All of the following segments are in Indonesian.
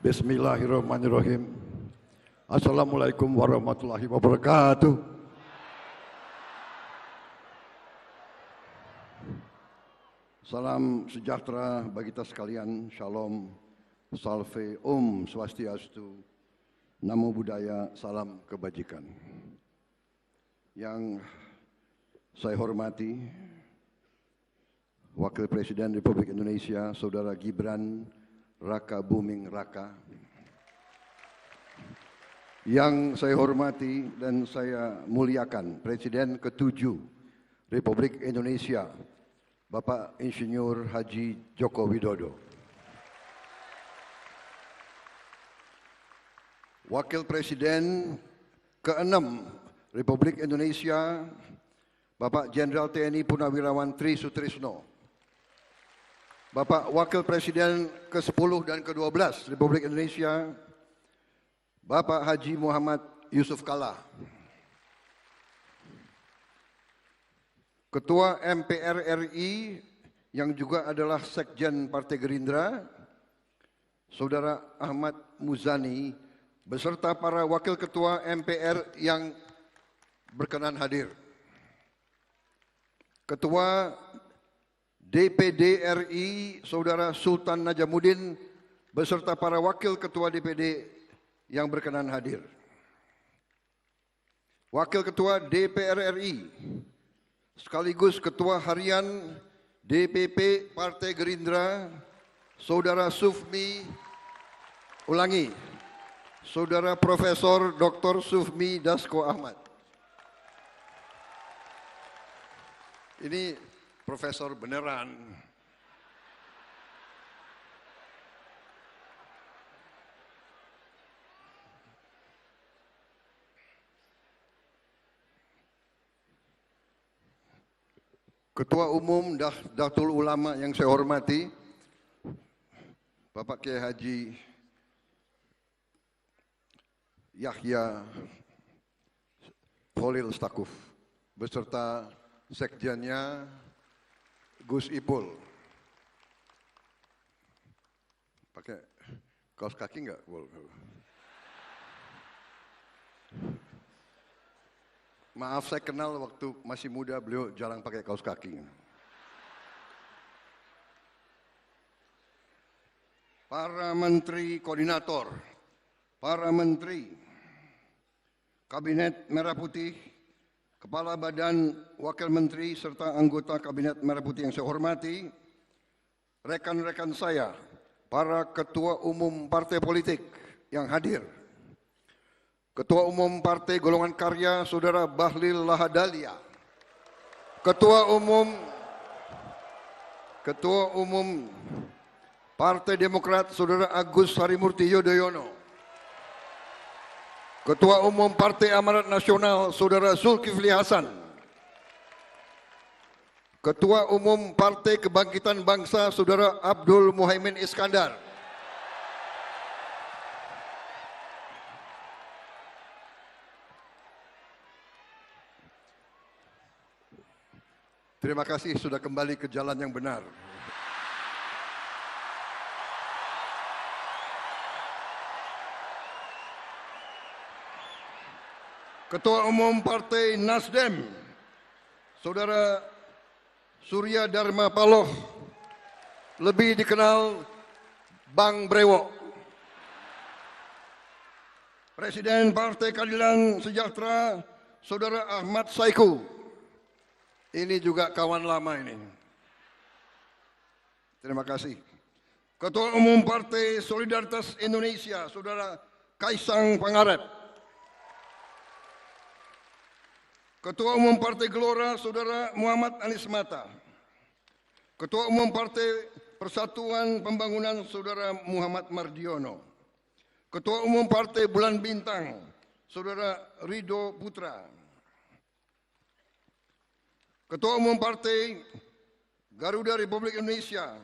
Bismillahirrahmanirrahim. Assalamualaikum warahmatullahi wabarakatuh. Salam sejahtera bagi kita sekalian. Shalom, salve, swastiastu, namo buddhaya, salam kebajikan. Yang saya hormati Wakil Presiden Republik Indonesia, Saudara Gibran Raka Buming Raka. Yang saya hormati dan saya muliakan Presiden ke-7 Republik Indonesia, Bapak Insinyur Haji Joko Widodo. Wakil Presiden ke-6 Republik Indonesia, Bapak Jenderal TNI Purnawirawan Tri Sutrisno. Bapak Wakil Presiden ke-10 dan ke-12 Republik Indonesia, Bapak Haji Muhammad Yusuf Kalla. Ketua MPR RI yang juga adalah Sekjen Partai Gerindra, Saudara Ahmad Muzani, beserta para Wakil Ketua MPR yang berkenan hadir. Ketua DPD RI, Saudara Sultan Najamuddin, beserta para Wakil Ketua DPD yang berkenan hadir. Wakil Ketua DPR RI, sekaligus Ketua Harian DPP Partai Gerindra, Saudara Saudara Profesor Dr. Sufmi Dasko Ahmad. Ini profesor beneran. Ketua Umum Nahdlatul Ulama yang saya hormati, Bapak Kiai Haji Yahya Khalil Stakuf, beserta sekjennya Gus Ipul. Pakai kaos kaki enggak? Maaf, saya kenal waktu masih muda, beliau jarang pakai kaos kaki. Para menteri koordinator, para menteri Kabinet Merah Putih, Kepala Badan Wakil Menteri serta anggota Kabinet Merah Putih yang saya hormati, rekan-rekan saya, para ketua umum partai politik yang hadir, Ketua Umum Partai Golongan Karya Saudara Bahlil Lahadalia, Ketua Umum Partai Demokrat Saudara Agus Harimurti Yudhoyono, Ketua Umum Partai Amanat Nasional Saudara Zulkifli Hasan, Ketua Umum Partai Kebangkitan Bangsa Saudara Abdul Muhaimin Iskandar, terima kasih sudah kembali ke jalan yang benar. Ketua Umum Partai Nasdem, Saudara Surya Dharma Paloh, lebih dikenal Bang Brewok. Presiden Partai Keadilan Sejahtera, Saudara Ahmad Saiku. Ini juga kawan lama ini. Terima kasih. Ketua Umum Partai Solidaritas Indonesia, Saudara Kaisang Pangarep. Ketua Umum Partai Gelora, Saudara Muhammad Anies Mata. Ketua Umum Partai Persatuan Pembangunan, Saudara Muhammad Mardiono. Ketua Umum Partai Bulan Bintang, Saudara Ridho Putra. Ketua Umum Partai Garuda Republik Indonesia,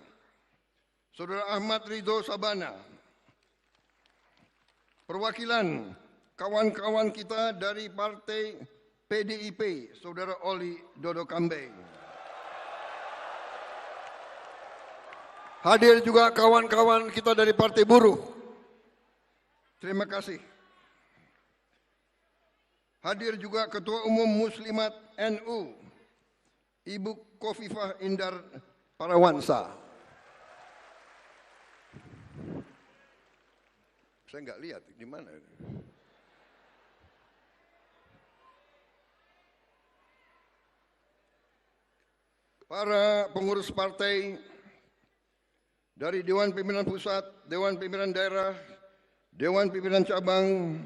Saudara Ahmad Ridho Sabana. Perwakilan kawan-kawan kita dari Partai PDIP, Saudara Oli Dodo Kambe. Hadir juga kawan-kawan kita dari Partai Buruh, Terima kasih. Hadir juga Ketua Umum Muslimat NU, Ibu Khofifah Indar Parawansa. Saya nggak lihat di mana. Para pengurus partai dari Dewan Pimpinan Pusat, Dewan Pimpinan Daerah, Dewan Pimpinan Cabang,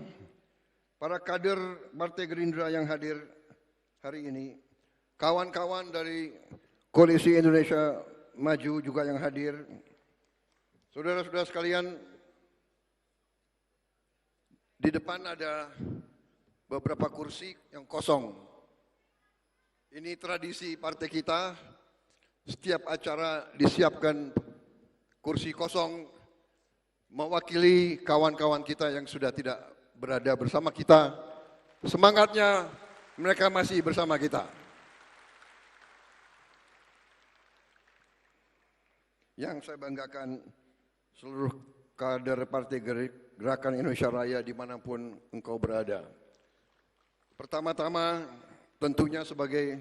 para kader Partai Gerindra yang hadir hari ini, kawan-kawan dari Koalisi Indonesia Maju juga yang hadir, saudara-saudara sekalian, di depan ada beberapa kursi yang kosong. Ini tradisi partai kita, setiap acara disiapkan kursi kosong mewakili kawan-kawan kita yang sudah tidak berada bersama kita. Semangatnya mereka masih bersama kita. Yang saya banggakan seluruh kader Partai Gerakan Indonesia Raya dimanapun engkau berada. Pertama-tama tentunya sebagai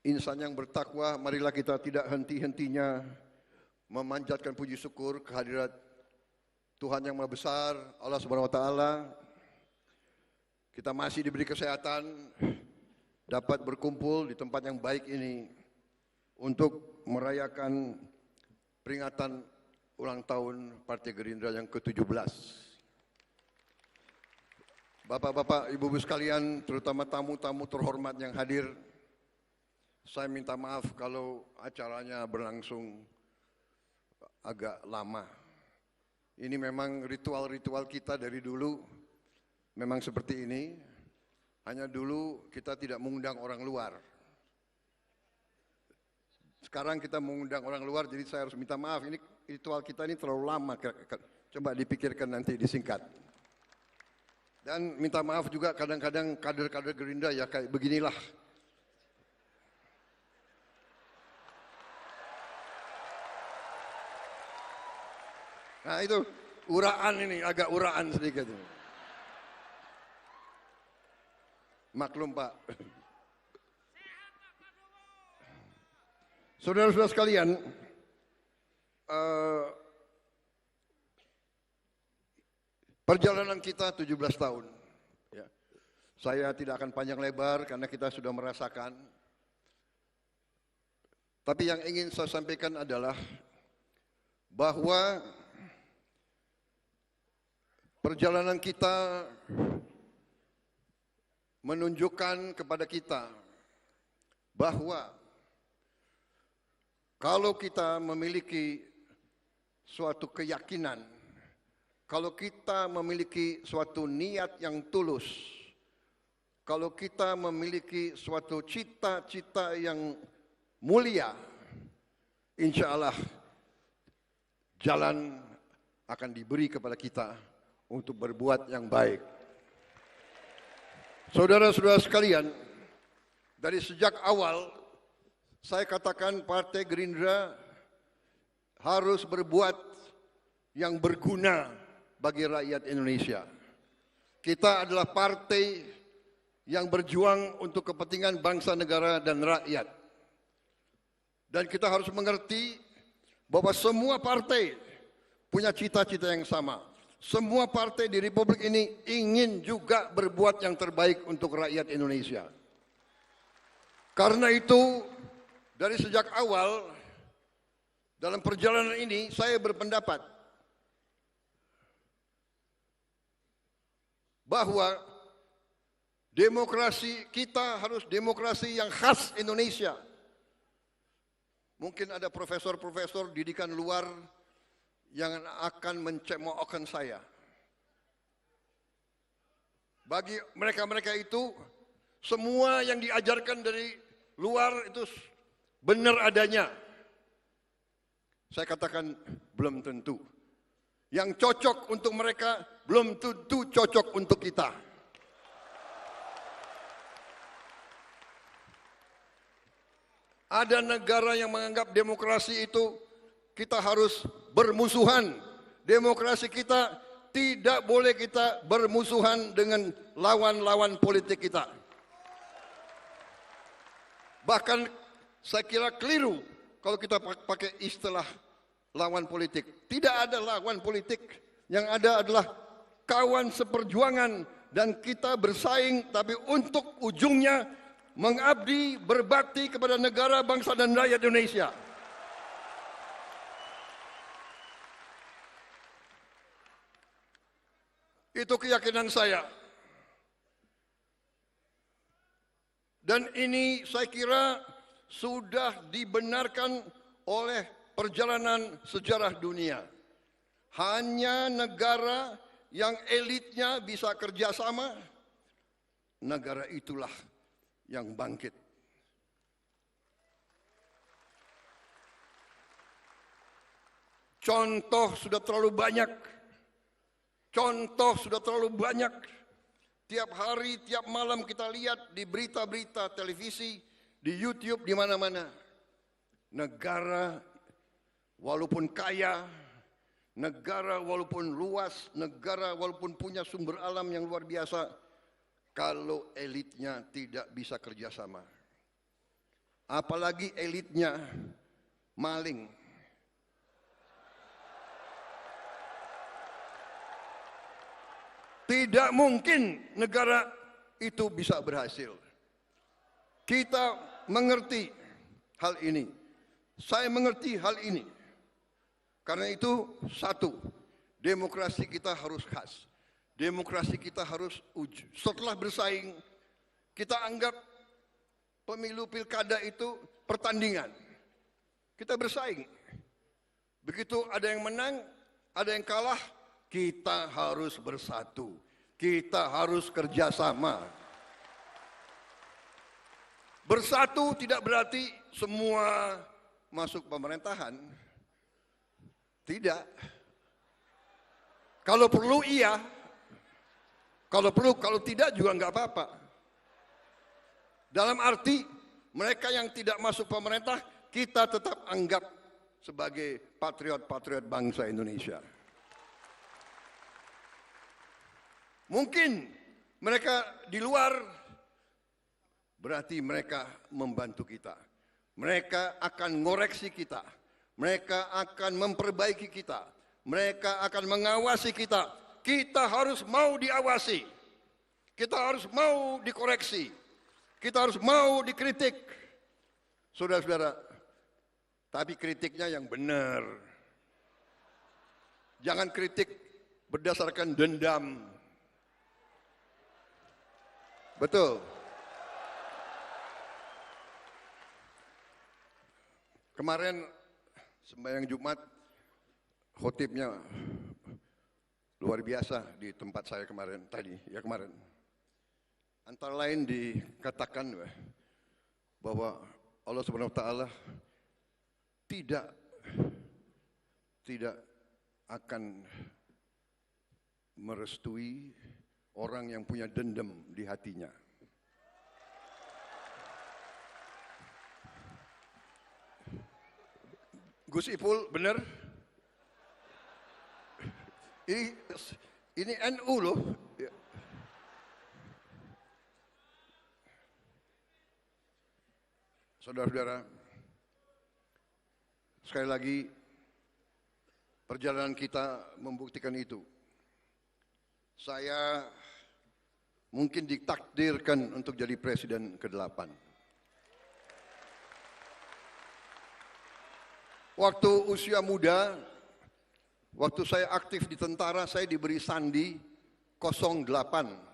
insan yang bertakwa, marilah kita tidak henti-hentinya memanjatkan puji syukur kehadirat Tuhan yang Maha Besar, Allah Subhanahu wa Ta'ala. Kita masih diberi kesehatan, dapat berkumpul di tempat yang baik ini untuk merayakan peringatan ulang tahun Partai Gerindra yang ke-17. Bapak-bapak, ibu-ibu sekalian, terutama tamu-tamu terhormat yang hadir, saya minta maaf kalau acaranya berlangsung agak lama. Ini memang ritual-ritual kita dari dulu, memang seperti ini. Hanya dulu kita tidak mengundang orang luar. Sekarang kita mengundang orang luar, jadi saya harus minta maaf. Ini ritual kita ini terlalu lama. Coba dipikirkan nanti disingkat. Dan minta maaf juga kadang-kadang kader-kader Gerindra ya kayak beginilah. Nah itu uraan ini, agak uraan sedikit. Maklum Pak. Saudara-saudara sekalian, perjalanan kita 17 tahun. Ya. Saya tidak akan panjang lebar karena kita sudah merasakan. Tapi yang ingin saya sampaikan adalah bahwa perjalanan kita menunjukkan kepada kita bahwa kalau kita memiliki suatu keyakinan, kalau kita memiliki suatu niat yang tulus, kalau kita memiliki suatu cita-cita yang mulia, insya Allah jalan akan diberi kepada kita untuk berbuat yang baik. Saudara-saudara sekalian, dari sejak awal saya katakan Partai Gerindra harus berbuat yang berguna bagi rakyat Indonesia. Kita adalah partai yang berjuang untuk kepentingan bangsa, negara, dan rakyat. Dan kita harus mengerti bahwa semua partai punya cita-cita yang sama. Semua partai di Republik ini ingin juga berbuat yang terbaik untuk rakyat Indonesia. Karena itu, dari sejak awal, dalam perjalanan ini, saya berpendapat bahwa demokrasi kita harus demokrasi yang khas Indonesia. Mungkin ada profesor-profesor didikan luar yang akan mencemoohkan saya. Bagi mereka-mereka itu, semua yang diajarkan dari luar itu benar adanya. Saya katakan belum tentu. Yang cocok untuk mereka belum tentu cocok untuk kita. Ada negara yang menganggap demokrasi itu kita harus bermusuhan. Demokrasi kita tidak boleh kita bermusuhan dengan lawan-lawan politik kita. Bahkan saya kira keliru kalau kita pakai istilah lawan politik. Tidak ada lawan politik, yang ada adalah kawan seperjuangan, dan kita bersaing tapi untuk ujungnya mengabdi, berbakti kepada negara, bangsa dan rakyat Indonesia. Itu keyakinan saya. Dan ini saya kira sudah dibenarkan oleh perjalanan sejarah dunia. Hanya negara yang elitnya bisa kerjasama, negara itulah yang bangkit. Contoh sudah terlalu banyak. Contoh sudah terlalu banyak. Tiap hari, tiap malam kita lihat di berita-berita televisi, di YouTube, di mana-mana. Negara walaupun kaya, negara walaupun luas, negara walaupun punya sumber alam yang luar biasa, kalau elitnya tidak bisa kerjasama. Apalagi elitnya maling. Tidak mungkin negara itu bisa berhasil. Kita mengerti hal ini. Saya mengerti hal ini. Karena itu, satu, demokrasi kita harus khas. Demokrasi kita harus uji. Setelah bersaing, kita anggap pemilu pilkada itu pertandingan. Kita bersaing. Begitu ada yang menang, ada yang kalah, kita harus bersatu. Kita harus kerjasama. Bersatu tidak berarti semua masuk pemerintahan. Tidak. Kalau perlu iya. Kalau perlu, kalau tidak juga nggak apa-apa. Dalam arti mereka yang tidak masuk pemerintah, kita tetap anggap sebagai patriot-patriot bangsa Indonesia. Mungkin mereka di luar, berarti mereka membantu kita. Mereka akan ngoreksi kita. Mereka akan memperbaiki kita. Mereka akan mengawasi kita. Kita harus mau diawasi. Kita harus mau dikoreksi. Kita harus mau dikritik. Saudara-saudara, tapi kritiknya yang benar. Jangan kritik berdasarkan dendam. Betul. Kemarin sembahyang Jumat, khotibnya luar biasa di tempat saya kemarin, kemarin. Antara lain dikatakan bahwa Allah Subhanahu wa taala tidak akan merestui orang yang punya dendam di hatinya. Gus Ipul, benar? Ini NU loh. Saudara-saudara, sekali lagi perjalanan kita membuktikan itu. Saya mungkin ditakdirkan untuk jadi presiden ke-8. Waktu usia muda, waktu saya aktif di tentara, saya diberi sandi 08.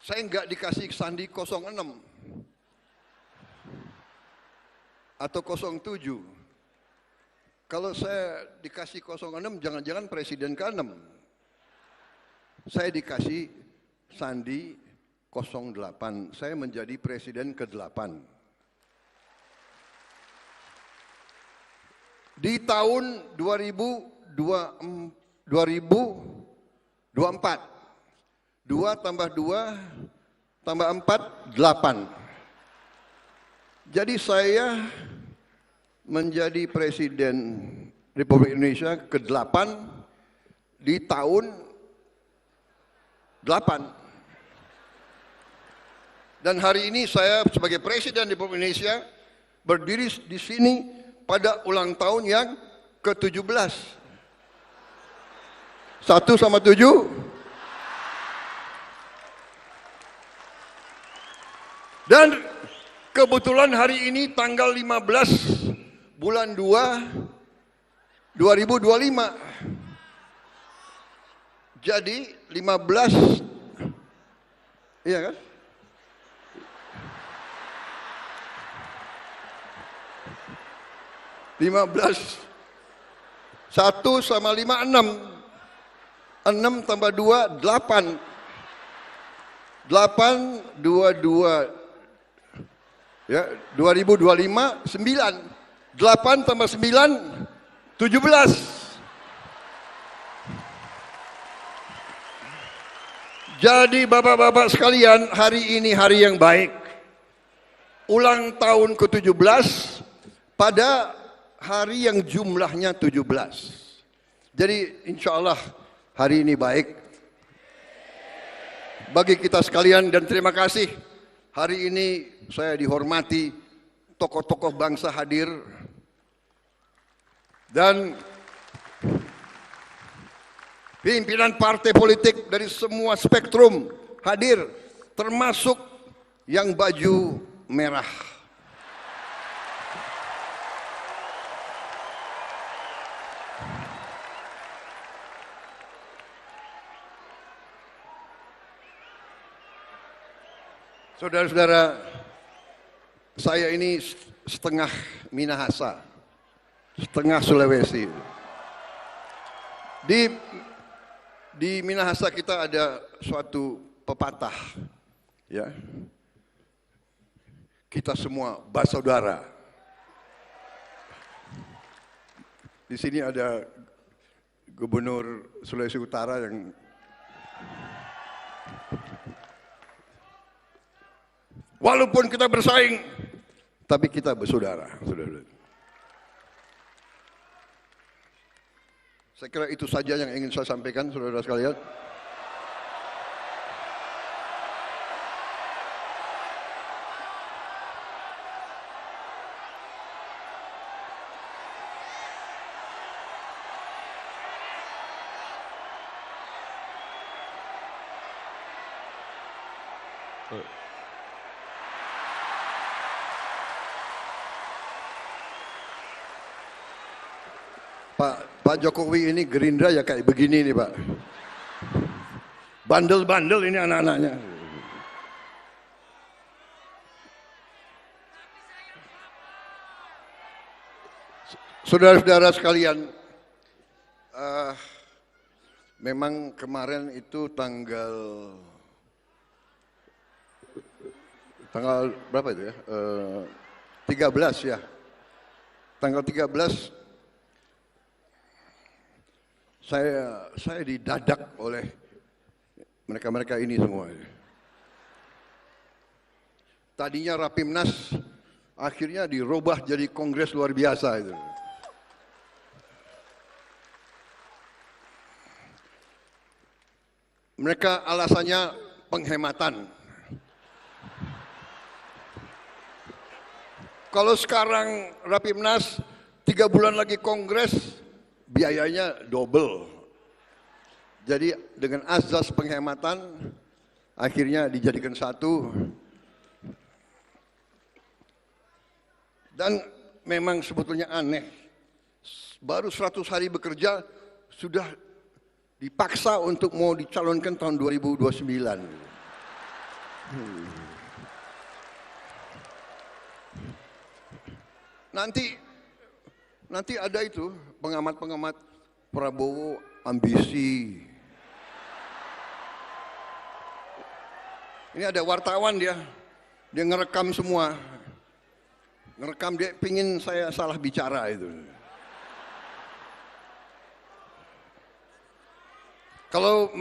Saya enggak dikasih sandi 06 atau 07. Kalau saya dikasih 06, jangan-jangan presiden ke-6. Saya dikasih sandi 08, saya menjadi presiden ke-8. Di tahun 2024, 2 tambah 2 tambah 4, 8. Jadi saya menjadi presiden Republik Indonesia ke-8 di tahun 8. Dan hari ini saya sebagai Presiden Republik Indonesia berdiri di sini pada ulang tahun yang ke-17. 1 sama 7. Dan kebetulan hari ini tanggal 15 bulan 2 2025. Jadi 15, iya kan? Satu sama 5, 6. 6 tambah 2, 8. 8, 22, ya, 2025, 9. 8 tambah 9, 17. Jadi bapak-bapak sekalian, hari ini hari yang baik. Ulang tahun ke-17 pada hari yang jumlahnya 17. Jadi insya Allah hari ini baik bagi kita sekalian, dan terima kasih hari ini saya dihormati, tokoh-tokoh bangsa hadir, dan pimpinan partai politik dari semua spektrum hadir, termasuk yang baju merah. Saudara-saudara, saya ini setengah Minahasa, setengah Sulawesi. Di Minahasa kita ada suatu pepatah, ya. Kita semua bersaudara. Di sini ada Gubernur Sulawesi Utara yang walaupun kita bersaing, tapi kita bersaudara, saudara. Saya kira itu saja yang ingin saya sampaikan, saudara sekalian. Pak Jokowi ini Gerindra ya kayak begini nih Pak. Bandel-bandel ini anak-anaknya. Saudara-saudara sekalian, memang kemarin itu tanggal berapa itu ya? 13 ya. Tanggal 13 saya didadak oleh mereka-mereka ini semua. Tadinya Rapimnas akhirnya dirubah jadi kongres luar biasa itu. Mereka alasannya penghematan. Kalau sekarang Rapimnas 3 bulan lagi kongres, biayanya double. Jadi dengan azas penghematan akhirnya dijadikan satu. Dan memang sebetulnya aneh, baru 100 hari bekerja sudah dipaksa untuk mau dicalonkan tahun 2029. Nanti ada itu pengamat-pengamat Prabowo ambisi. Ini ada wartawan dia ngerekam semua. Ngerekam, dia pingin saya salah bicara itu. Kalau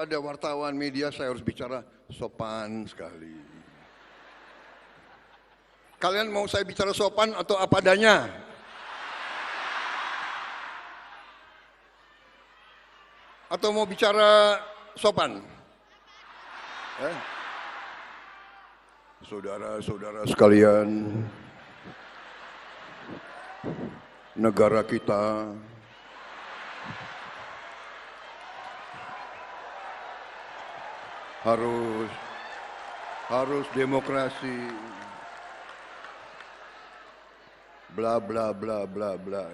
ada wartawan media saya harus bicara sopan sekali. Kalian mau saya bicara sopan atau apa adanya? Atau mau bicara sopan? Saudara-saudara sekalian, negara kita harus demokrasi, bla bla bla bla bla.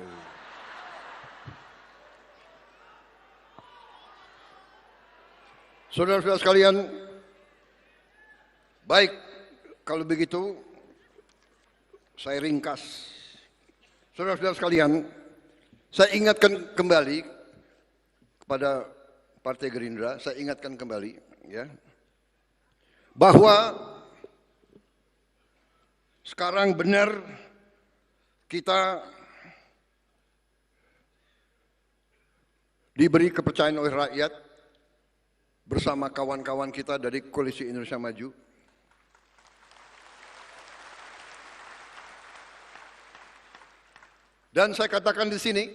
Saudara-saudara sekalian, baik kalau begitu saya ringkas. Saudara-saudara sekalian, saya ingatkan kembali kepada Partai Gerindra, saya ingatkan kembali ya, bahwa sekarang benar kita diberi kepercayaan oleh rakyat bersama kawan-kawan kita dari Koalisi Indonesia Maju. Dan saya katakan di sini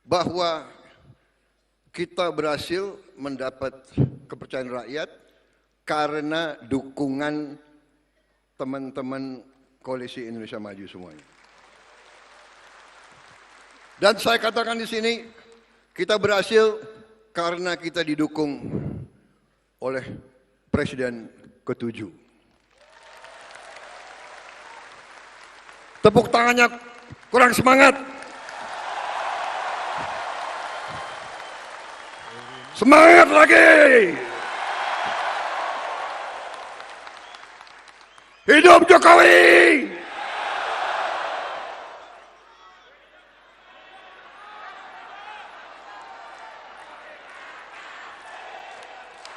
bahwa kita berhasil mendapat kepercayaan rakyat karena dukungan teman-teman Koalisi Indonesia Maju semuanya. Dan saya katakan di sini kita berhasil karena kita didukung oleh Presiden ke-7. Tepuk tangannya kurang semangat. Semangat lagi. Hidup Jokowi.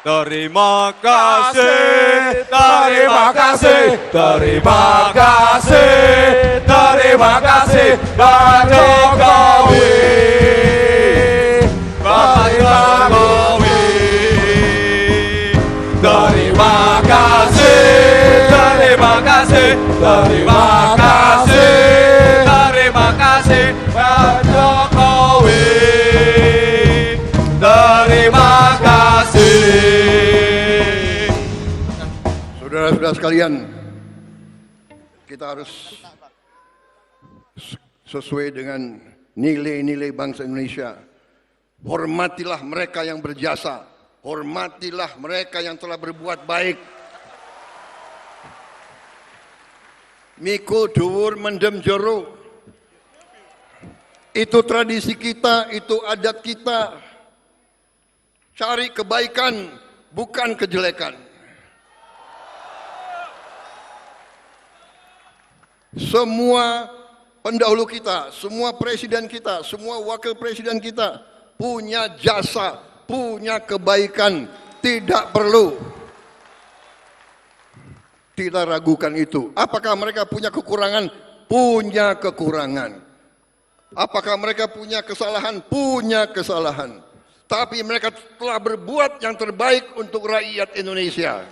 Terima kasih, terima kasih, terima kasih, terima kasih, Pak Jokowi, Pak Jokowi. Terima kasih, terima kasih, terima kasih, terima kasih, Pak Jokowi. Terima kasih. Saudara-saudara sekalian, kita harus sesuai dengan nilai-nilai bangsa Indonesia. Hormatilah mereka yang berjasa, hormatilah mereka yang telah berbuat baik. Mikul dhuwur mendem jero. Itu tradisi kita, itu adat kita. Cari kebaikan, bukan kejelekan. Semua pendahulu kita, semua presiden kita, semua wakil presiden kita punya jasa, punya kebaikan. Tidak perlu kita ragukan itu. Apakah mereka punya kekurangan? Punya kekurangan. Apakah mereka punya kesalahan? Punya kesalahan. Tapi mereka telah berbuat yang terbaik untuk rakyat Indonesia.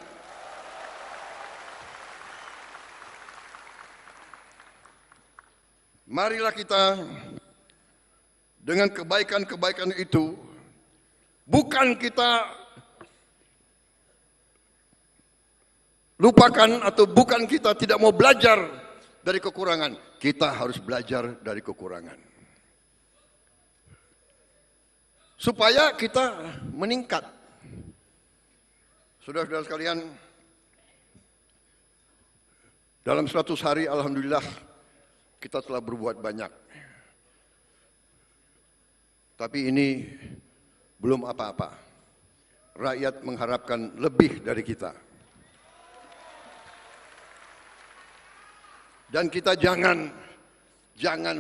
Marilah kita dengan kebaikan-kebaikan itu, bukan kita lupakan atau bukan kita tidak mau belajar dari kekurangan. Kita harus belajar dari kekurangan. Supaya kita meningkat. Saudara-saudara sekalian, dalam 100 hari alhamdulillah kita telah berbuat banyak. Tapi ini belum apa-apa. Rakyat mengharapkan lebih dari kita. Dan kita jangan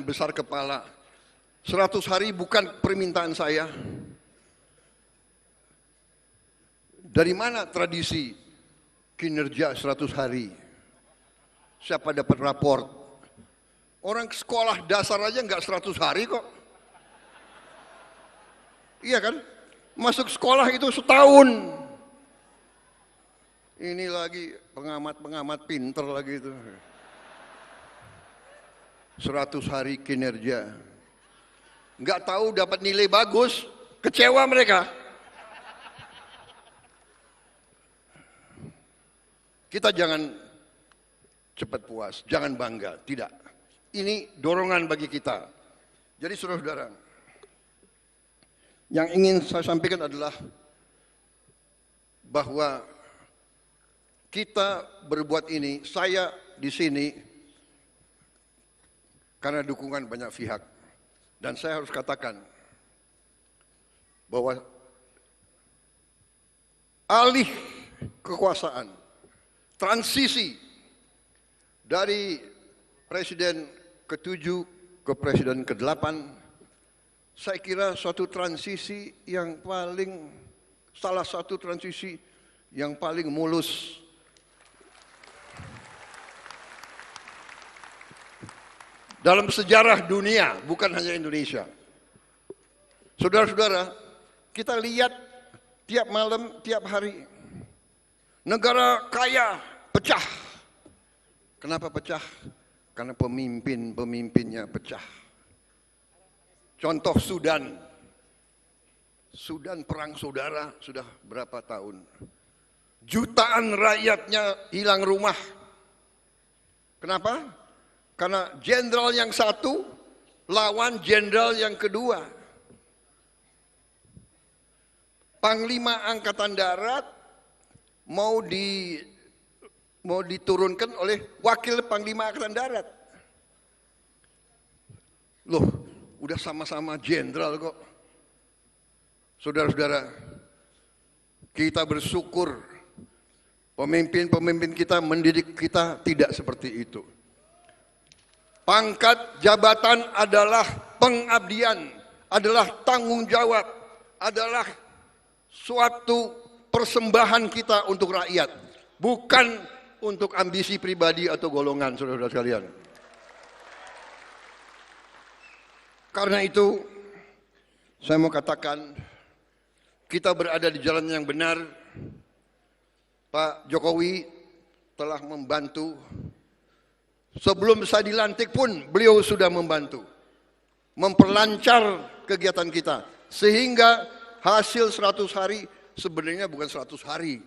besar kepala. 100 hari bukan permintaan saya. Dari mana tradisi kinerja 100 hari? Siapa dapat raport? Orang sekolah dasar aja nggak 100 hari kok. Iya kan? Masuk sekolah itu setahun. Ini lagi pengamat-pengamat pinter lagi itu. 100 hari kinerja. nggak tahu dapat nilai bagus, kecewa mereka. Kita jangan cepat puas, jangan bangga, tidak. Ini dorongan bagi kita. Jadi saudara-saudara, yang ingin saya sampaikan adalah bahwa kita berbuat ini, saya di sini karena dukungan banyak pihak. Dan saya harus katakan bahwa alih kekuasaan, transisi dari presiden ke-7 ke presiden ke-8, saya kira suatu transisi yang salah satu transisi yang paling mulus dalam sejarah dunia, bukan hanya Indonesia. Saudara-saudara, kita lihat tiap malam, tiap hari, negara kaya pecah. Kenapa pecah? Karena pemimpinnya pecah. Contoh Sudan. Sudan perang saudara sudah berapa tahun. Jutaan rakyatnya hilang rumah. Kenapa? Karena jenderal yang satu lawan jenderal yang kedua. Panglima Angkatan Darat mau diturunkan oleh wakil Panglima Angkatan Darat. Loh, udah sama-sama jenderal kok. Saudara-saudara, kita bersyukur pemimpin-pemimpin kita mendidik kita tidak seperti itu. Pangkat jabatan adalah pengabdian, adalah tanggung jawab, adalah suatu persembahan kita untuk rakyat, bukan untuk ambisi pribadi atau golongan, saudara-saudara sekalian. Karena itu, saya mau katakan, kita berada di jalan yang benar. Pak Jokowi telah membantu. Sebelum saya dilantik pun, beliau sudah membantu. Memperlancar kegiatan kita. Sehingga hasil 100 hari, sebenarnya bukan 100 hari.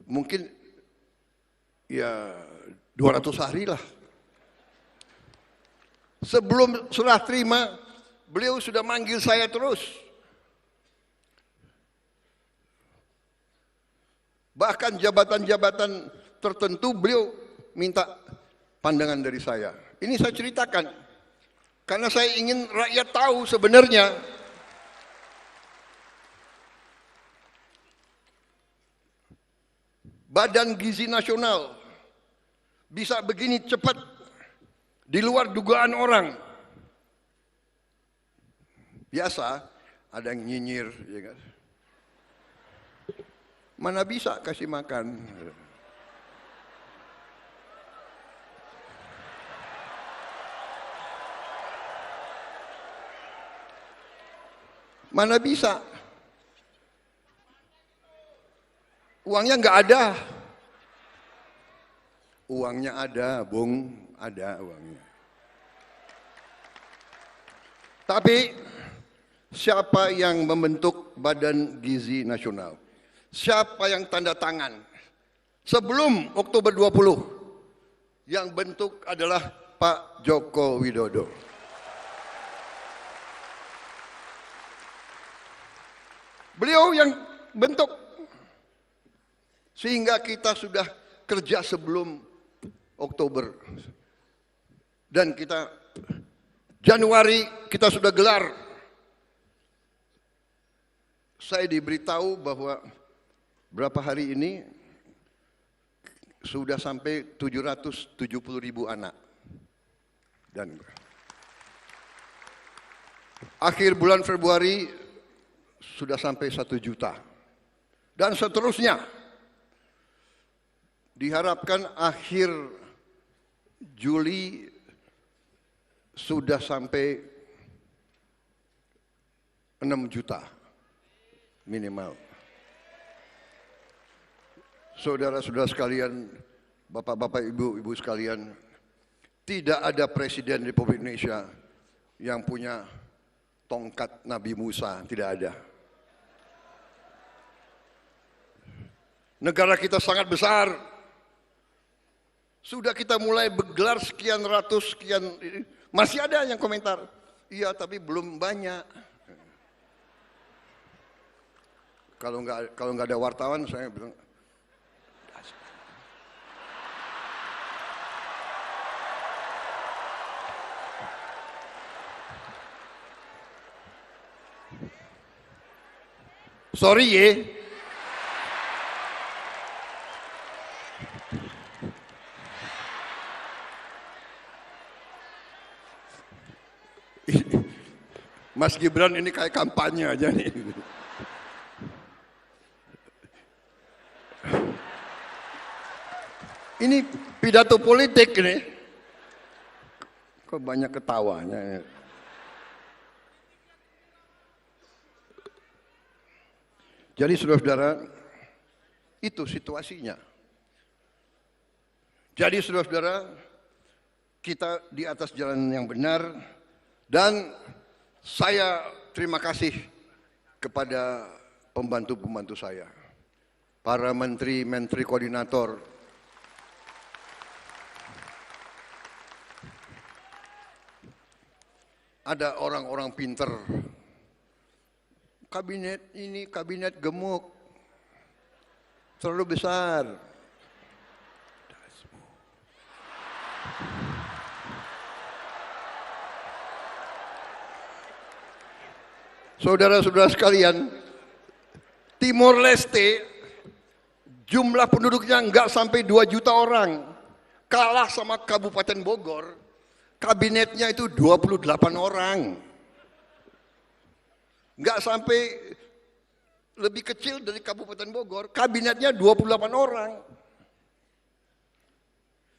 Mungkin ya 200 hari lah. Sebelum serah terima, beliau sudah manggil saya terus. Bahkan jabatan-jabatan tertentu beliau minta pandangan dari saya. Ini saya ceritakan. Karena saya ingin rakyat tahu sebenarnya Badan Gizi Nasional bisa begini cepat di luar dugaan orang. Biasa ada yang nyinyir, ya kan? Mana bisa kasih makan? Mana bisa? Uangnya nggak ada. Uangnya ada, Bung, ada uangnya. Tapi siapa yang membentuk Badan Gizi Nasional? Siapa yang tanda tangan? Sebelum Oktober 20, yang bentuk adalah Pak Joko Widodo. Beliau yang bentuk. Sehingga kita sudah kerja sebelum Oktober. Dan kita Januari kita sudah gelar. Saya diberitahu bahwa berapa hari ini sudah sampai 770.000 anak. Dan akhir bulan Februari sudah sampai 1 juta. Dan seterusnya. Diharapkan akhir Juli sudah sampai 6 juta minimal. Saudara-saudara sekalian, bapak-bapak, ibu-ibu sekalian, tidak ada presiden Republik Indonesia yang punya tongkat Nabi Musa, tidak ada. Negara kita sangat besar. Sudah kita mulai bergelar sekian ratus, sekian, masih ada yang komentar, iya tapi belum banyak. Kalau nggak ada wartawan, saya bilang, sorry ya. Mas Gibran ini kayak kampanye aja nih. Ini pidato politik nih. Kok banyak ketawanya. Jadi saudara-saudara, itu situasinya. Jadi saudara-saudara, kita di atas jalan yang benar, dan saya terima kasih kepada pembantu-pembantu saya, para menteri koordinator, ada orang-orang pinter. Kabinet ini kabinet gemuk, terlalu besar. Saudara-saudara sekalian, Timor Leste jumlah penduduknya nggak sampai 2 juta orang, kalah sama Kabupaten Bogor, kabinetnya itu 28 orang, nggak sampai, lebih kecil dari Kabupaten Bogor, kabinetnya 28 orang.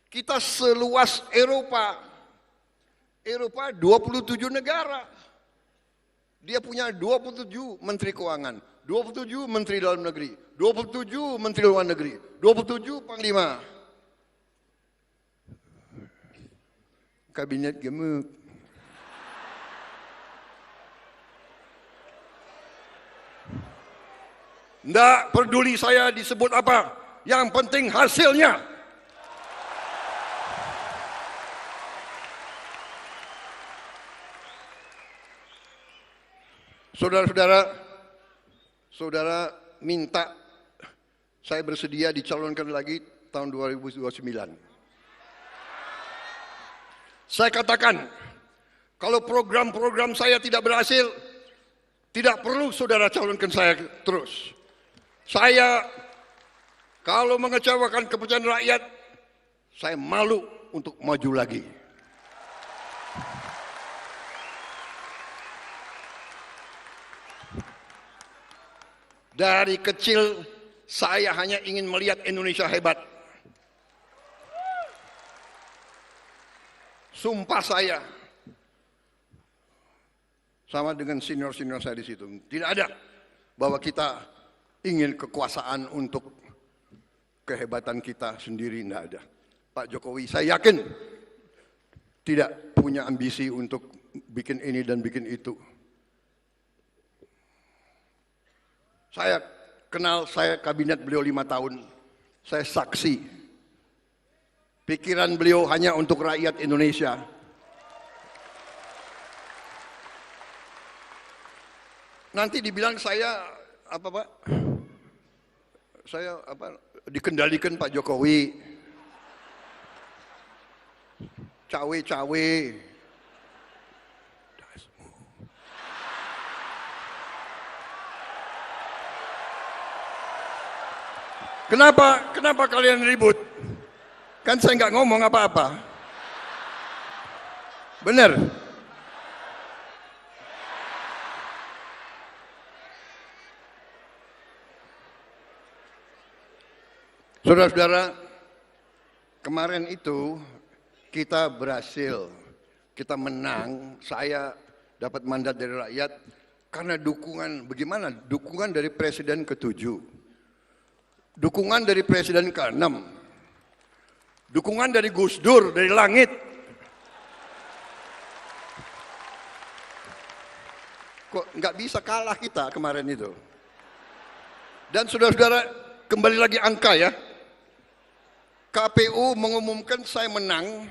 Kita seluas Eropa 27 negara. Dia punya 27 menteri keuangan, 27 menteri dalam negeri, 27 menteri luar negeri, 27 panglima. Kabinet gemuk. Nggak peduli saya disebut apa, yang penting hasilnya. Saudara-saudara, saudara minta saya bersedia dicalonkan lagi tahun 2029. Saya katakan, kalau program-program saya tidak berhasil, tidak perlu saudara calonkan saya terus. Saya kalau mengecewakan kepercayaan rakyat, saya malu untuk maju lagi. Dari kecil saya hanya ingin melihat Indonesia hebat. Sumpah saya, sama dengan senior-senior saya di situ, tidak ada bahwa kita ingin kekuasaan untuk kehebatan kita sendiri, tidak ada. Pak Jokowi saya yakin tidak punya ambisi untuk bikin ini dan bikin itu. Saya kenal, saya kabinet beliau 5 tahun, saya saksi. Pikiran beliau hanya untuk rakyat Indonesia. Nanti dibilang saya, apa Pak? Saya apa? Dikendalikan Pak Jokowi. Cawe-cawe. Kenapa kalian ribut? Kan saya nggak ngomong apa-apa. Benar? Saudara-saudara, kemarin itu kita berhasil, kita menang, saya dapat mandat dari rakyat karena dukungan, bagaimana? Dukungan dari Presiden ke-7. Dukungan dari Presiden ke-6, dukungan dari Gus Dur, dari langit. Kok nggak bisa kalah kita kemarin itu. Dan saudara-saudara, kembali lagi angka ya. KPU mengumumkan saya menang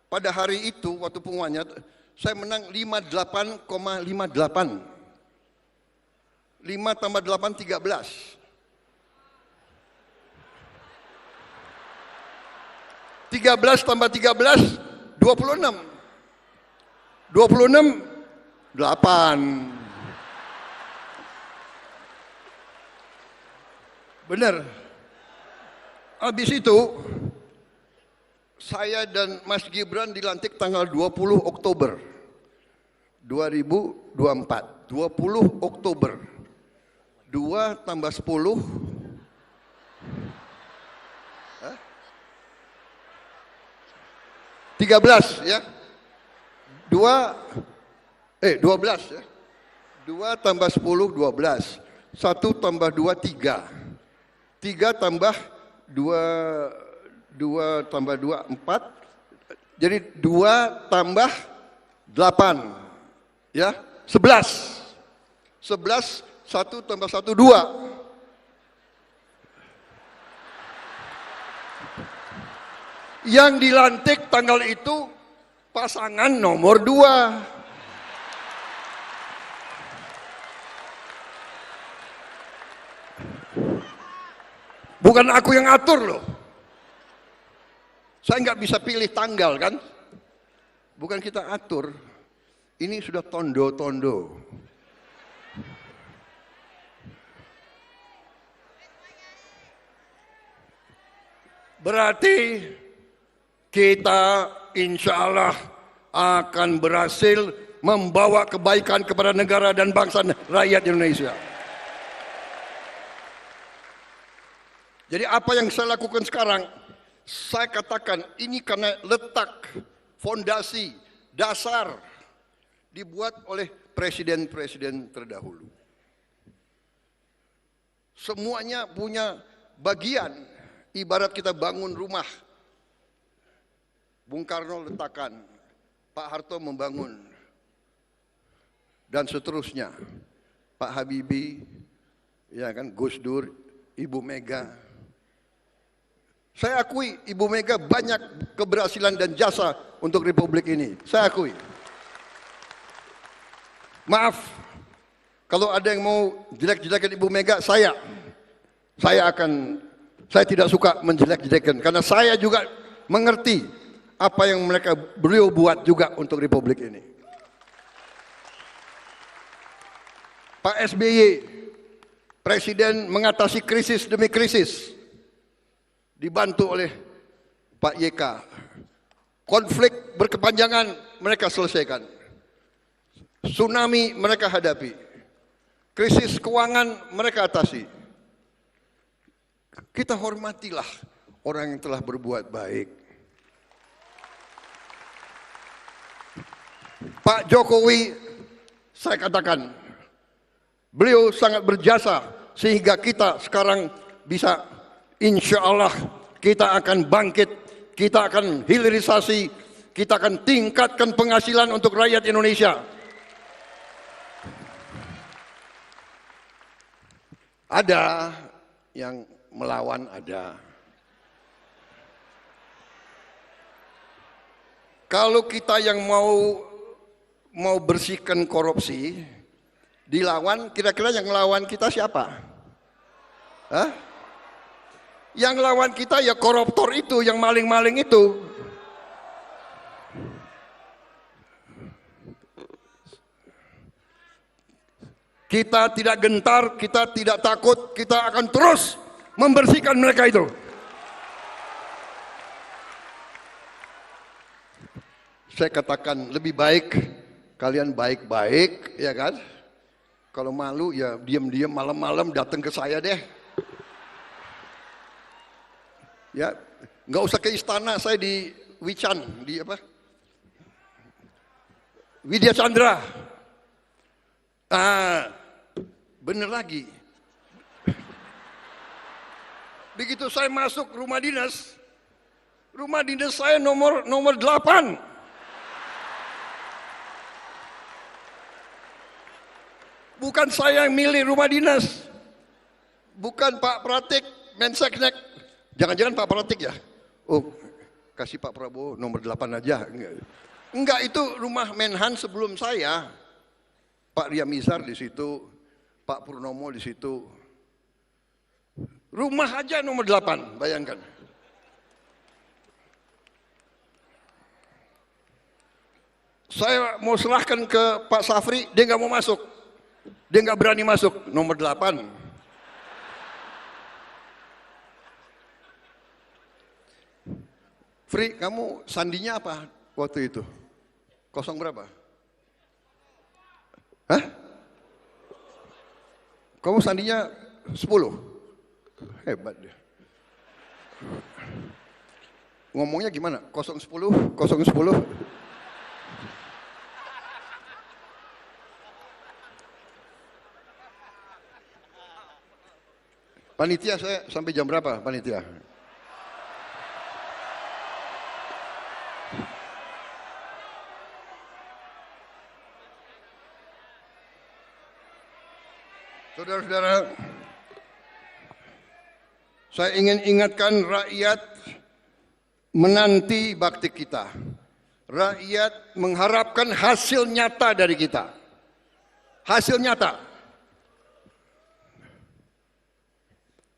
pada hari itu waktu pengumumannya, saya menang 58,58. 5 tambah 8, 13. 13 tambah 13, 26. 26, 8. Benar. Habis itu, saya dan Mas Gibran dilantik tanggal 20 Oktober 2024. 20 Oktober. 2 tambah 10. 13 ya. 12 ya. 2 tambah 10, 12. 1 tambah 2, 3. 3 tambah 2 tambah 2, 4. Jadi 2 tambah 8. Ya, 11. 11, 1 tambah 1, 2. Yang dilantik tanggal itu pasangan nomor 2. Bukan aku yang atur loh. Saya nggak bisa pilih tanggal kan. Bukan kita atur. Ini sudah tondo-tondo. Berarti kita insya Allah akan berhasil membawa kebaikan kepada negara dan bangsa rakyat Indonesia. Jadi apa yang saya lakukan sekarang, saya katakan ini karena letak fondasi dasar dibuat oleh presiden-presiden terdahulu. Semuanya punya bagian, ibarat kita bangun rumah. Bung Karno letakkan, Pak Harto membangun, dan seterusnya. Pak Habibie, ya kan, Gus Dur, Ibu Mega. Saya akui Ibu Mega banyak keberhasilan dan jasa untuk Republik ini. Saya akui. Maaf, kalau ada yang mau jelek-jelekan Ibu Mega, saya tidak suka menjelek-jelekan. Karena saya juga mengerti apa yang beliau buat juga untuk Republik ini. Pak SBY, Presiden mengatasi krisis demi krisis. Dibantu oleh Pak YK. Konflik berkepanjangan mereka selesaikan. Tsunami mereka hadapi. Krisis keuangan mereka atasi. Kita hormatilah orang yang telah berbuat baik. Pak Jokowi, saya katakan, beliau sangat berjasa sehingga kita sekarang bisa, insya Allah kita akan bangkit, kita akan hilirisasi, kita akan tingkatkan penghasilan untuk rakyat Indonesia. Ada yang melawan, ada. Kalau kita yang mau bersihkan korupsi, dilawan, kira-kira yang lawan kita siapa? Hah? Yang lawan kita ya koruptor itu, yang maling-maling itu. Kita tidak gentar, kita tidak takut, kita akan terus membersihkan mereka itu. Saya katakan lebih baik kalian baik-baik, ya kan? Kalau malu ya diam-diam malam-malam datang ke saya deh. Ya, nggak usah ke istana, saya di Wican, di apa? Widya Chandra. Ah, bener lagi. Begitu saya masuk rumah dinas saya nomor 8. bukan saya yang milih rumah dinas. Bukan Pak Pratik, Menseknek. Jangan-jangan Pak Pratik ya? Oh, kasih Pak Prabowo nomor 8 aja. Enggak, itu rumah Menhan sebelum saya. Pak Riamizar di situ, Pak Purnomo di situ. Rumah aja nomor 8, bayangkan. Saya mau serahkan ke Pak Safri, dia nggak mau masuk. Dia nggak berani masuk, nomor 8. Fri, kamu sandinya apa waktu itu? Kosong berapa? Hah? Kamu sandinya 10? Hebat dia. Ngomongnya gimana? 010? 010? Panitia saya sampai jam berapa panitia? Saudara-saudara, saya ingin ingatkan rakyat menanti bakti kita. Rakyat mengharapkan hasil nyata dari kita. Hasil nyata.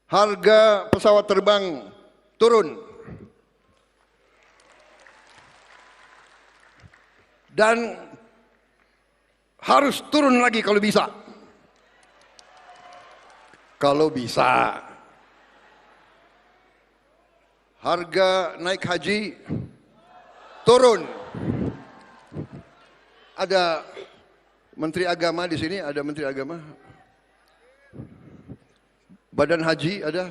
Harga pesawat terbang turun. Dan harus turun lagi kalau bisa. Kalau bisa. Harga naik haji turun. Ada Menteri Agama di sini, ada Menteri Agama. Badan Haji ada.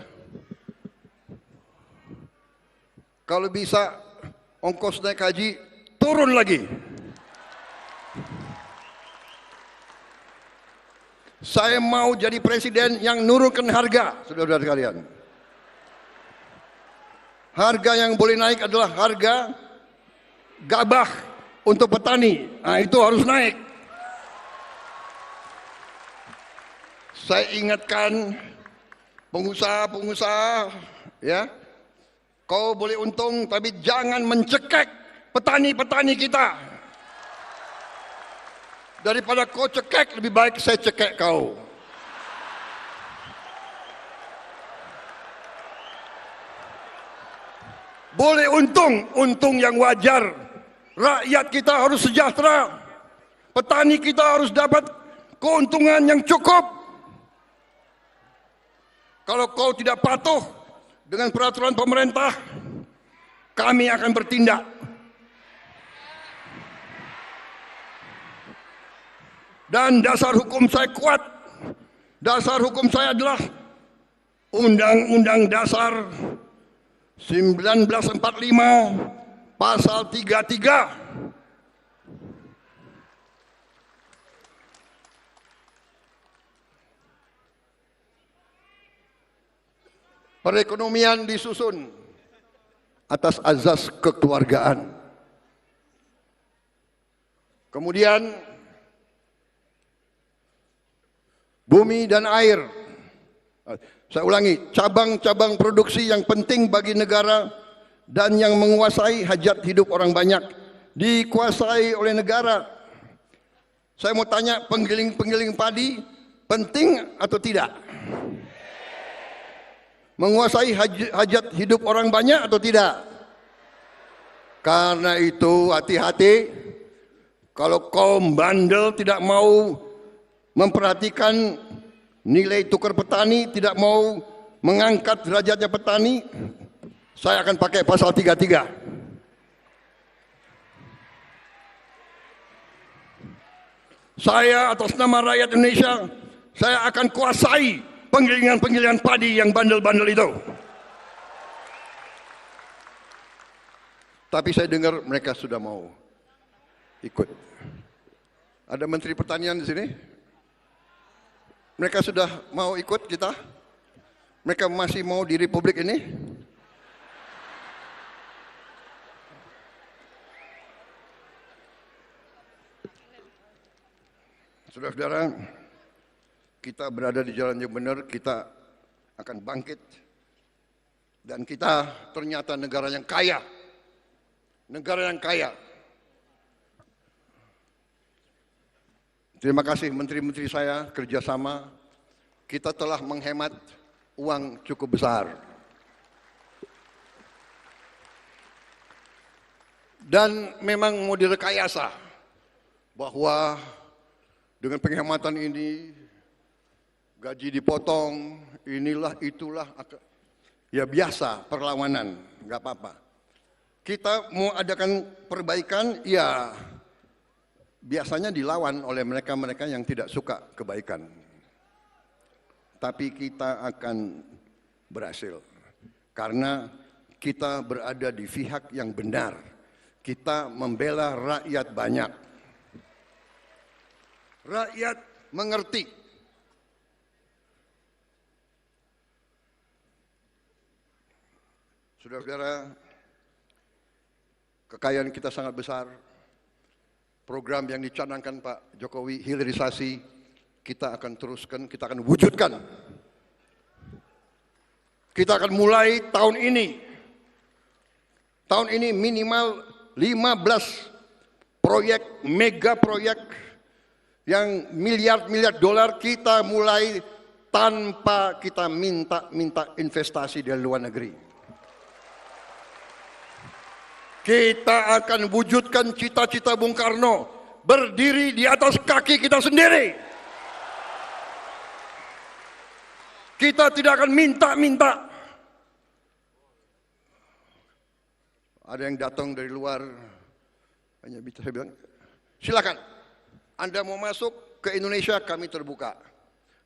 Kalau bisa ongkos naik haji turun lagi. Saya mau jadi presiden yang nurunkan harga, saudara-saudara sekalian. Harga yang boleh naik adalah harga gabah untuk petani. Nah, itu harus naik. Saya ingatkan pengusaha-pengusaha, ya, kau boleh untung tapi jangan mencekek petani-petani kita. Daripada kau cekek, lebih baik saya cekek kau. Boleh untung yang wajar. Rakyat kita harus sejahtera. Petani kita harus dapat keuntungan yang cukup. Kalau kau tidak patuh dengan peraturan pemerintah, kami akan bertindak. Dan dasar hukum saya kuat. Dasar hukum saya adalah Undang-Undang Dasar 1945 Pasal 33. Perekonomian disusun atas azas kekeluargaan. Kemudian bumi dan air. Saya ulangi, cabang-cabang produksi yang penting bagi negara dan yang menguasai hajat hidup orang banyak dikuasai oleh negara. Saya mau tanya, penggiling-penggiling padi penting atau tidak? Menguasai hajat hidup orang banyak atau tidak? Karena itu hati-hati. Kalau kaum bandel tidak mau memperhatikan nilai tukar petani, tidak mau mengangkat derajatnya petani, saya akan pakai pasal 33. Saya atas nama rakyat Indonesia, saya akan kuasai penggilingan-penggilingan padi yang bandel-bandel itu. Tapi saya dengar mereka sudah mau ikut. Ada Menteri Pertanian di sini? Mereka sudah mau ikut kita? Mereka masih mau di Republik ini? Saudara-saudara, kita berada di jalan yang benar, kita akan bangkit. Dan kita ternyata negara yang kaya. Negara yang kaya. Terima kasih menteri-menteri saya kerjasama. Kita telah menghemat uang cukup besar. Dan memang mau direkayasa bahwa dengan penghematan ini gaji dipotong, inilah itulah, ya biasa perlawanan, nggak apa-apa. Kita mau adakan perbaikan, ya biasanya dilawan oleh mereka-mereka yang tidak suka kebaikan. Tapi kita akan berhasil karena kita berada di pihak yang benar. Kita membela rakyat banyak. Rakyat mengerti. Saudara-saudara, kekayaan kita sangat besar. Program yang dicanangkan Pak Jokowi, hilirisasi, kita akan teruskan, kita akan wujudkan. Kita akan mulai tahun ini. Tahun ini minimal 15 proyek, mega proyek yang miliar-miliar dolar kita mulai tanpa kita minta investasi dari luar negeri. Kita akan wujudkan cita-cita Bung Karno, berdiri di atas kaki kita sendiri. Kita tidak akan minta-minta. Ada yang datang dari luar, hanya bisa saya bilang, silakan, Anda mau masuk ke Indonesia, kami terbuka.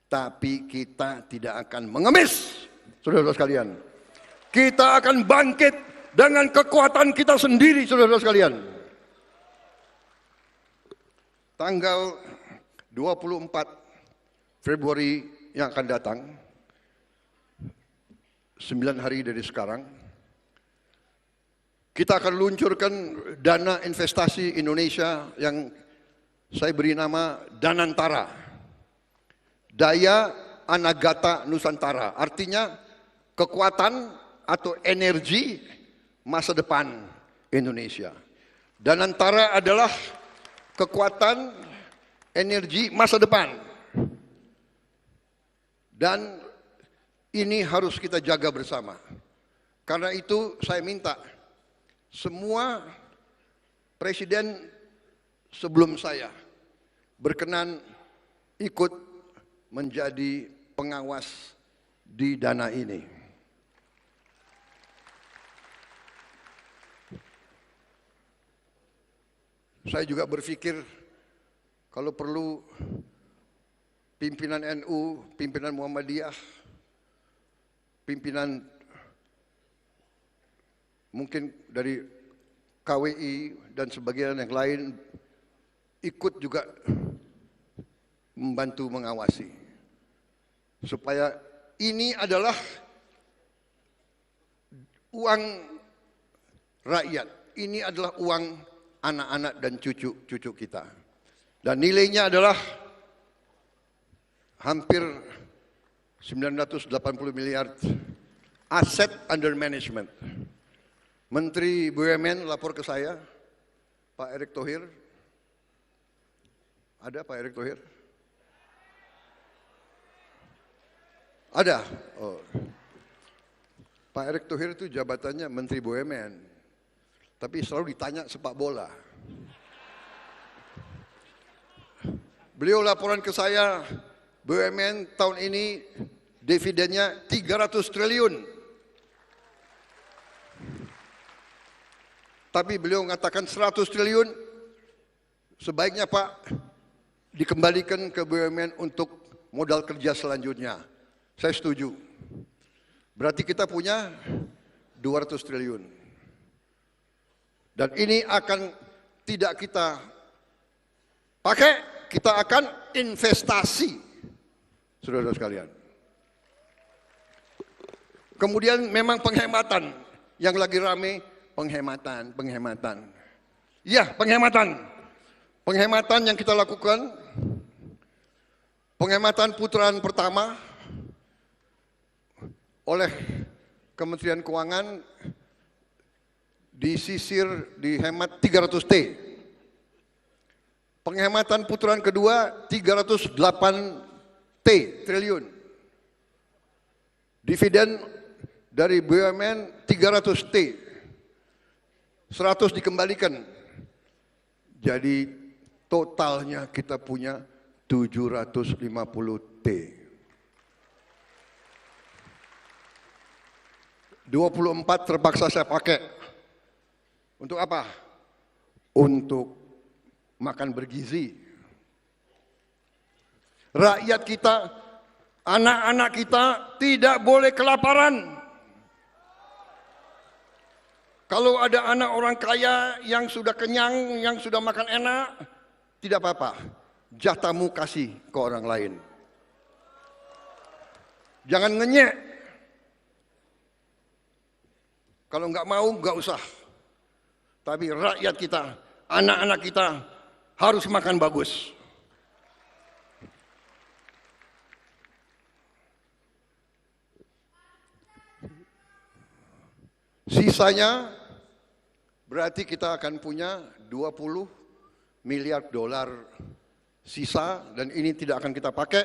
Tapi kita tidak akan mengemis, saudara-saudara sekalian. Kita akan bangkit dengan kekuatan kita sendiri, saudara-saudara sekalian. Tanggal 24 Februari yang akan datang, 9 hari dari sekarang, kita akan luncurkan dana investasi Indonesia yang saya beri nama Danantara. Daya Anagata Nusantara. Artinya kekuatan atau energi masa depan Indonesia. Danantara adalah kekuatan energi masa depan. Dan ini harus kita jaga bersama. Karena itu saya minta semua presiden sebelum saya berkenan ikut menjadi pengawas di dana ini. Saya juga berpikir kalau perlu pimpinan NU, pimpinan Muhammadiyah, pimpinan mungkin dari KWI dan sebagian yang lain ikut juga membantu mengawasi. Supaya ini adalah uang rakyat, ini adalah uang anak-anak dan cucu-cucu kita. Dan nilainya adalah hampir 980 miliar aset under management. Menteri BUMN lapor ke saya, Pak Erick Thohir. Ada Pak Erick Thohir? Ada. Oh. Pak Erick Thohir itu jabatannya Menteri BUMN, tapi selalu ditanya sepak bola. Beliau laporan ke saya, BUMN tahun ini dividennya 300 triliun. Tapi beliau mengatakan 100 triliun sebaiknya Pak dikembalikan ke BUMN untuk modal kerja selanjutnya. Saya setuju. Berarti kita punya 200 triliun. Dan ini akan tidak kita pakai, kita akan investasi. Saudara-saudara sekalian. Kemudian memang penghematan yang lagi rame, penghematan. Ya, penghematan. Penghematan yang kita lakukan, 1 triliun 400 Penghematan putaran pertama oleh Kementerian Keuangan disisir dihemat 300 T. Penghematan putaran kedua 308 triliun. Dividen dari BUMN 300 T. 100 dikembalikan. Jadi totalnya kita punya 750 T. 24 terpaksa saya pakai. Untuk apa? Untuk makan bergizi. Rakyat kita, anak-anak kita tidak boleh kelaparan. Kalau ada anak orang kaya yang sudah kenyang, yang sudah makan enak, tidak apa-apa. Jatahmu kasih ke orang lain. Jangan ngenyek. Kalau nggak mau, nggak usah. Tapi rakyat kita, anak-anak kita harus makan bagus. Sisanya berarti kita akan punya 20 miliar dolar sisa, dan ini tidak akan kita pakai.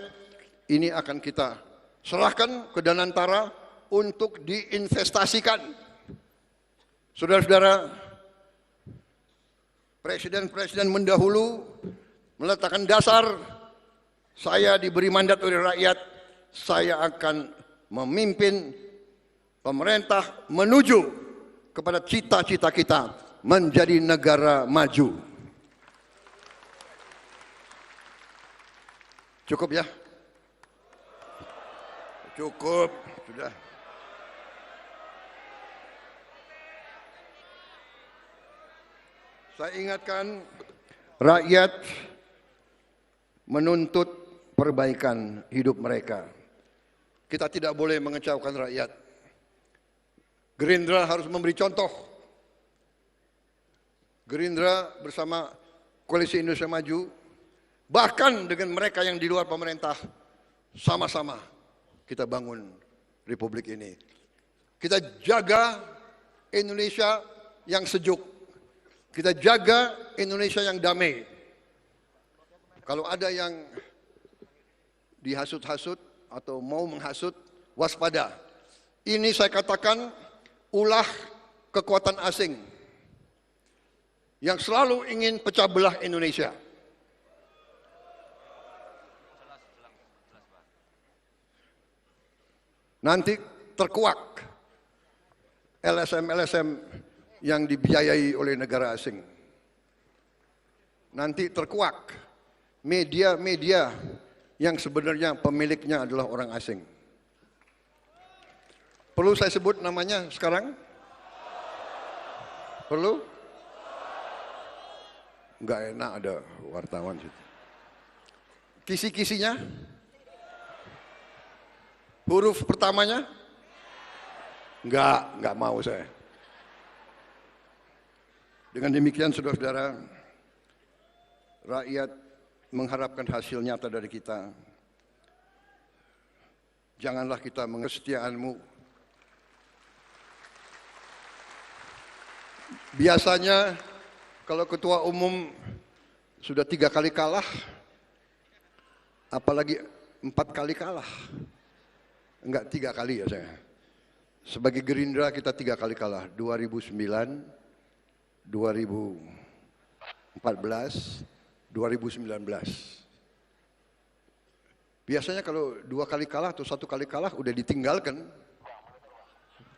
Ini akan kita serahkan ke Danantara untuk diinvestasikan. Saudara-saudara, presiden-presiden mendahulu meletakkan dasar, saya diberi mandat oleh rakyat, saya akan memimpin pemerintah menuju kepada cita-cita kita menjadi negara maju. Cukup ya? Cukup, sudah. Saya ingatkan, rakyat menuntut perbaikan hidup mereka. Kita tidak boleh mengecewakan rakyat. Gerindra harus memberi contoh. Gerindra bersama Koalisi Indonesia Maju, bahkan dengan mereka yang di luar pemerintah, sama-sama kita bangun Republik ini. Kita jaga Indonesia yang sejuk. Kita jaga Indonesia yang damai. Kalau ada yang dihasut-hasut atau mau menghasut, waspada. Ini saya katakan ulah kekuatan asing yang selalu ingin pecah belah Indonesia. Nanti terkuak LSM-LSM yang dibiayai oleh negara asing. Nanti terkuak media-media yang sebenarnya pemiliknya adalah orang asing. Perlu saya sebut namanya sekarang? Perlu? Enggak enak ada wartawan situ. Kisi-kisinya? Huruf pertamanya? Enggak mau saya. Dengan demikian saudara-saudara, rakyat mengharapkan hasil nyata dari kita. Janganlah kita kesetiaanmu. Biasanya kalau ketua umum sudah 3 kali kalah, apalagi 4 kali kalah. Enggak 3 kali ya saya. Sebagai Gerindra kita 3 kali kalah, 2009, 2014, 2019. Biasanya kalau 2 kali kalah atau 1 kali kalah udah ditinggalkan.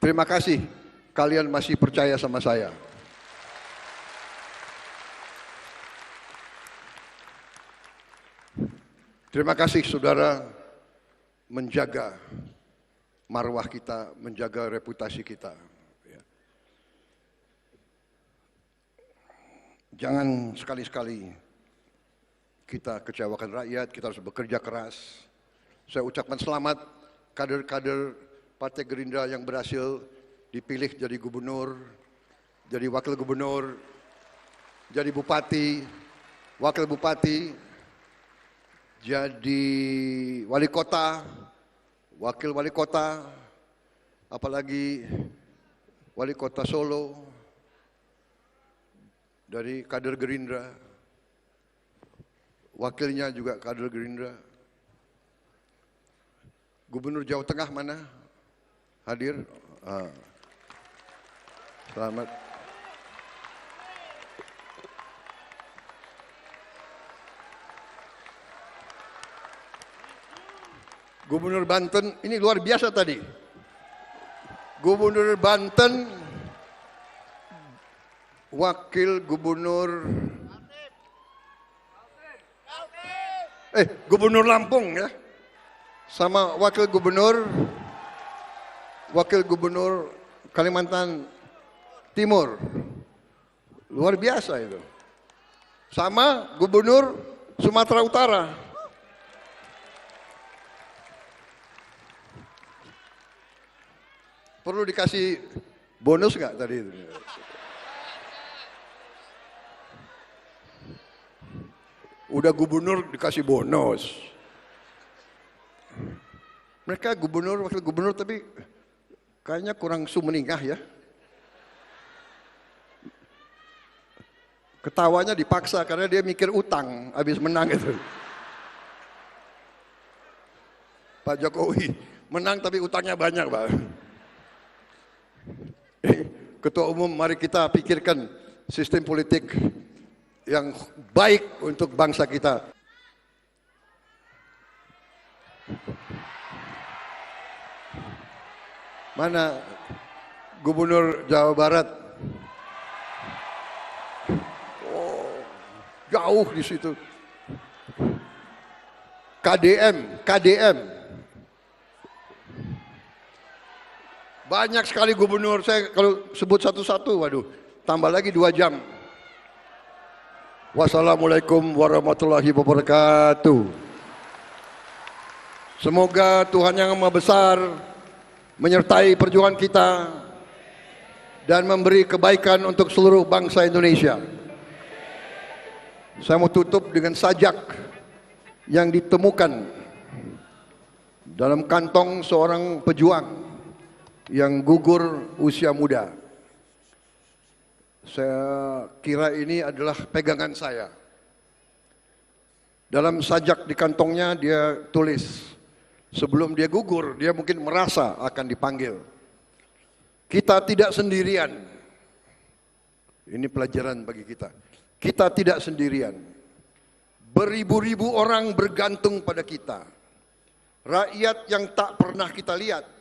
Terima kasih kalian masih percaya sama saya. Terima kasih saudara menjaga marwah kita, menjaga reputasi kita. Jangan sekali-sekali kita kecewakan rakyat, kita harus bekerja keras. Saya ucapkan selamat kader-kader Partai Gerindra yang berhasil dipilih jadi gubernur, jadi wakil gubernur, jadi bupati, wakil bupati. jadi wali kota, wakil wali kota, apalagi wali kota Solo dari kader Gerindra, wakilnya juga kader Gerindra. Gubernur Jawa Tengah mana? Hadir? Selamat. Gubernur Banten, ini luar biasa tadi. Gubernur Banten, wakil gubernur, gubernur Lampung ya, sama wakil gubernur Kalimantan Timur, luar biasa itu. Sama gubernur Sumatera Utara. Perlu dikasih bonus nggak tadi itu? Udah gubernur dikasih bonus. Mereka gubernur, wakil gubernur tapi kayaknya kurang sumeningah ya. Ketawanya dipaksa karena dia mikir utang habis menang itu. Pak Jokowi menang tapi utangnya banyak, Pak. Ketua Umum, mari kita pikirkan sistem politik yang baik untuk bangsa kita. Mana Gubernur Jawa Barat? Oh, jauh di situ. KDM. Banyak sekali gubernur, saya kalau sebut satu-satu, waduh, tambah lagi 2 jam. Wassalamualaikum warahmatullahi wabarakatuh. Semoga Tuhan Yang Maha Besar menyertai perjuangan kita dan memberi kebaikan untuk seluruh bangsa Indonesia. Saya mau tutup dengan sajak yang ditemukan dalam kantong seorang pejuang yang gugur usia muda. Saya kira ini adalah pegangan saya. Dalam sajak di kantongnya dia tulis, sebelum dia gugur, dia mungkin merasa akan dipanggil. Kita tidak sendirian. Ini pelajaran bagi kita. Kita tidak sendirian. Beribu-ribu orang bergantung pada kita. Rakyat yang tak pernah kita lihat.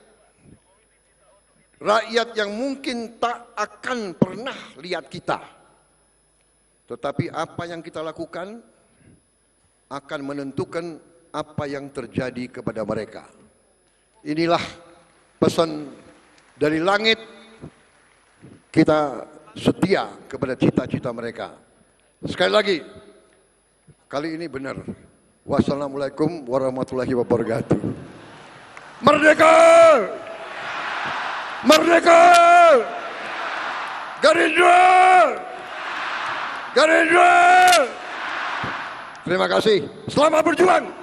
Rakyat yang mungkin tak akan pernah lihat kita. Tetapi apa yang kita lakukan akan menentukan apa yang terjadi kepada mereka. Inilah pesan dari langit. Kita setia kepada cita-cita mereka. Sekali lagi, kali ini benar. Wassalamualaikum warahmatullahi wabarakatuh. Merdeka! Merdeka! Gerindra! Gerindra! Terima kasih. Selamat berjuang!